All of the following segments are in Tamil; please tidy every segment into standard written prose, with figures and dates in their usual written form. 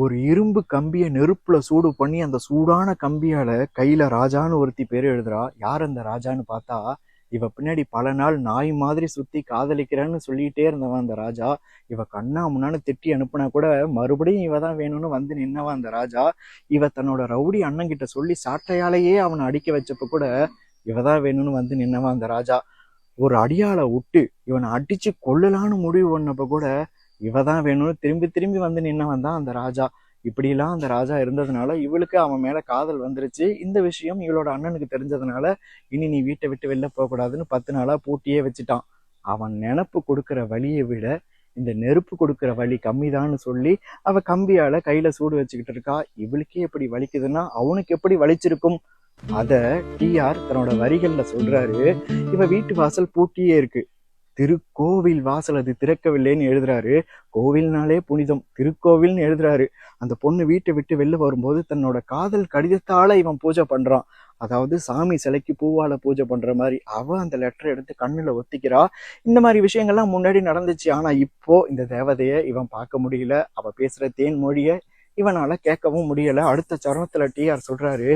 ஒரு இரும்பு கம்பியை நெருப்புல சூடு பண்ணி அந்த சூடான கம்பியால கையில ராஜான்னு ஒருத்தி பேர் எழுதுறா. யார் அந்த ராஜான்னு பார்த்தா, இவ பின்னாடி பல நாள் நாய் மாதிரி சுத்தி காதலிக்கிறேன்னு சொல்லிட்டே இருந்தவன் அந்த ராஜா. இவ கண்ணா முன்னான்னு திட்டி அனுப்புனா கூட மறுபடியும் இவ தான் வேணும்னு வந்து நின்னவன் அந்த ராஜா. இவ தன்னோட ரவுடி அண்ணன் கிட்ட சொல்லி சாட்டையாலேயே அவனை அடிக்க வச்சப்ப கூட இவதான் வேணும்னு வந்து நின்னவன் அந்த ராஜா. ஒரு அடியாளை விட்டு இவனை அடிச்சு கொள்ளலான்னு முடிவு பண்ணப்ப கூட இவதான் வேணும்னு திரும்பி திரும்பி வந்து நின்னவன் தான் அந்த ராஜா. இப்படிலாம் அந்த ராஜா இருந்ததுனால இவளுக்கு அவன் மேல காதல் வந்துருச்சு. இந்த விஷயம் இவளோட அண்ணனுக்கு தெரிஞ்சதுனால இனி நீ வீட்டை விட்டு வெளில போகக்கூடாதுன்னு 10 நாளா பூட்டியே வச்சுட்டான். அவன் நினப்பு கொடுக்குற வலியை விட இந்த நெருப்பு கொடுக்குற வலி கம்மிதான்னு சொல்லி அவ கம்பியால கையில சூடு வச்சுக்கிட்டு இருக்கா. இவளுக்கே எப்படி வலிக்குதுன்னா அவனுக்கு எப்படி வலிச்சிருக்கும்? அத டிஆர் தன்னோட வரிகள்ல சொல்றாரு. இவ வீட்டு வாசல் பூட்டியே இருக்கு, திருக்கோவில் வாசல் அது திறக்கவில்லைன்னு எழுதுறாரு. கோவில்னாலே புனிதம், திருக்கோவில்னு எழுதுறாரு. அந்த பொண்ணு வீட்டை விட்டு வெளில வரும்போது தன்னோட காதல் கடிதத்தால இவன் பூஜை பண்றான். அதாவது சாமி சிலைக்கு பூவால பூஜை பண்ற மாதிரி அவ அந்த லெட்டரை எடுத்து கண்ணுல ஒத்திக்கிறா. இந்த மாதிரி விஷயங்கள்லாம் முன்னாடி நடந்துச்சு. ஆனா இப்போ இந்த தேவதைய இவன் பார்க்க முடியல. அவ பேசுற தேன் மொழிய இவனால கேட்கவும் முடியல. அடுத்த சரணத்துல டிஆர் சொல்றாரு,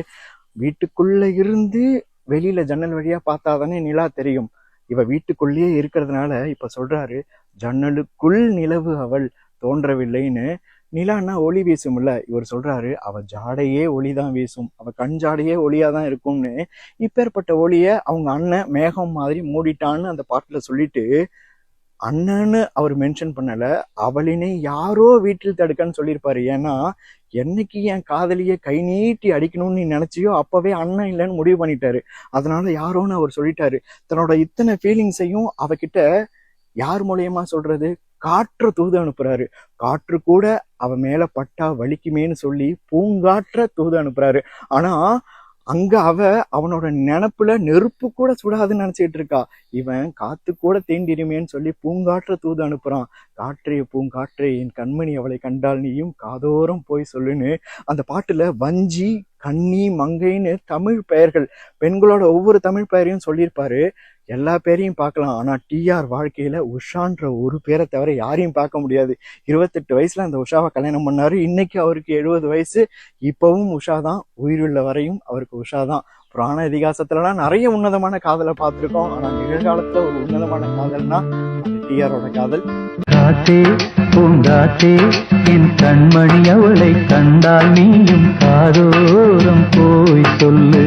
வீட்டுக்குள்ள இருந்து வெளியில ஜன்னல் வழியா பார்த்தாதானே நிலா தெரியும். இவ வீட்டுக்குள்ளேயே இருக்கிறதுனால இப்ப சொல்றாரு, ஜன்னலுக்குள் நிலவு அவள் தோன்றவில்லைன்னு. நிலான்னா ஒளி வீசும்ல, இவர் சொல்றாரு அவ ஜாடையே ஒளிதான் வீசும், அவ கண் ஜாடையே ஒளியாதான் இருக்கும்னு. இப்பேற்பட்ட ஒளிய அவங்க அண்ணன் மேகம் மாதிரி மூடிட்டான்னு அந்த பாட்டுல சொல்லிட்டு, அண்ணன்னு அவர் மென்ஷன் பண்ணல, அவளினை யாரோ வீட்டில் தடுக்கன்னு சொல்லியிருப்பாரு. ஏன்னா என்னைக்கு என் காதலிய கை நீட்டி அடிக்கணும்னு நீ நினைச்சியோ அப்பவே அண்ணன் இல்லைன்னு முடிவு பண்ணிட்டாரு. அதனால யாரோன்னு அவர் சொல்லிட்டாரு. தன்னோட இத்தனை ஃபீலிங்ஸையும் அவகிட்ட யார் மூலியமா சொல்றது? காற்று தூது அனுப்புறாரு. காற்று கூட அவ மேல பட்டா வலிக்குமேன்னு சொல்லி பூங்காற்ற தூது அனுப்புறாரு. ஆனா அங்க அவ அவனோட நினப்புல நெருப்பு கூட சுடாதுன்னு நினைச்சிட்டு இருக்கா. இவன் காத்து கூட தீண்டிருமேன்னு சொல்லி பூங்காற்ற தூது அனுப்புறான். காற்றே பூங்காற்றே என் கண்மணி அவளை கண்டால் நீயும் காதோரம் போய் சொல்லுன்னு அந்த பாட்டுல வஞ்சி, கன்னி, மங்கைன்னு தமிழ் பெயர்கள், பெண்களோட ஒவ்வொரு தமிழ் பெயரையும் சொல்லியிருப்பாரு. எல்லா பேரையும் பார்க்கலாம். ஆனா டிஆர் வாழ்க்கையில உஷான்ற ஒரு பேரை தவிர யாரையும் பார்க்க முடியாது. 28 வயசுல அந்த உஷாவை கல்யாணம் பண்ணாரு. இன்னைக்கு அவருக்கு 70 வயசு. இப்பவும் உஷா தான், உயிருள்ள வரையும் அவருக்கு உஷா தான். புராண இதிகாசத்துலலாம் நிறைய உன்னதமான காதலை பார்த்திருக்கோம். ஆனா நிகழ்காலத்துல ஒரு உன்னதமான காதல்னா அது டிஆரோட காதல். காத்தே பூங்காத்தே என் கண்மணி அவளை கண்டால் நீயும் காதோரம் போய் சொல்லு.